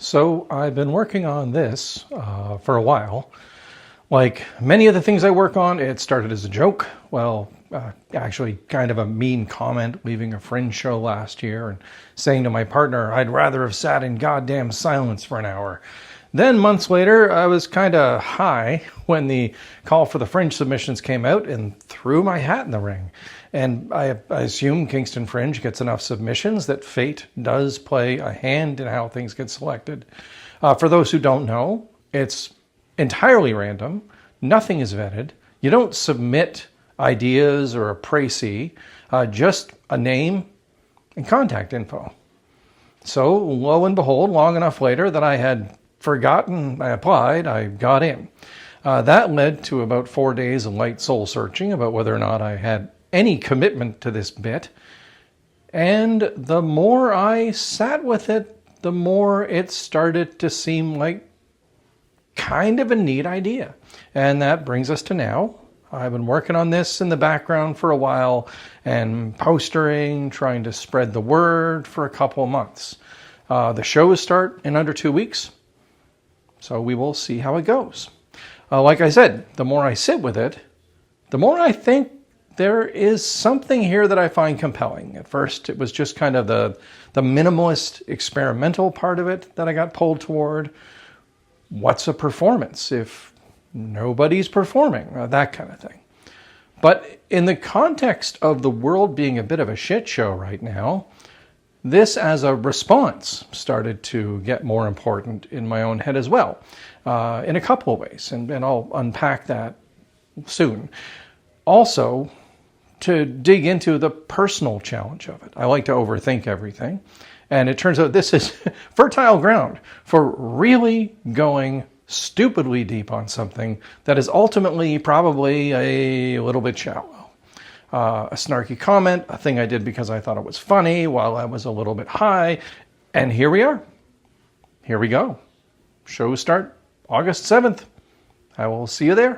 So I've been working on this for a while. Like many of the things I work on, it started as a joke. Well, actually kind of a mean comment leaving a Fringe show last year and saying to my partner, I'd rather have sat in goddamn silence for an hour. Then months later, I was kind of high when the call for the Fringe submissions came out and threw my hat in the ring. And I assume Kingston Fringe gets enough submissions that fate does play a hand in how things get selected. For those who don't know, it's entirely random. Nothing is vetted. You don't submit ideas or a précis, just a name and contact info. So lo and behold, long enough later that I had forgotten I applied, I got in. That led to about 4 days of light soul searching about whether or not I had any commitment to this bit. And the more I sat with it, the more it started to seem like kind of a neat idea. And that brings us to now. I've been working on this in the background for a while and postering, trying to spread the word for a couple of months. The shows start in under 2 weeks, so we will see how it goes. Like I said, the more I sit with it, the more I think there is something here that I find compelling. At first, it was just kind of the minimalist experimental part of it that I got pulled toward. What's a performance if nobody's performing? That kind of thing. But in the context of the world being a bit of a shit show right now, this as a response started to get more important in my own head as well, in a couple of ways, and I'll unpack that soon. Also, to dig into the personal challenge of it. I like to overthink everything, and it turns out this is fertile ground for really going stupidly deep on something that is ultimately probably a little bit shallow. A snarky comment, a thing I did because I thought it was funny while I was a little bit high, and here we are. Here we go. Shows start August 7th. I will see you there.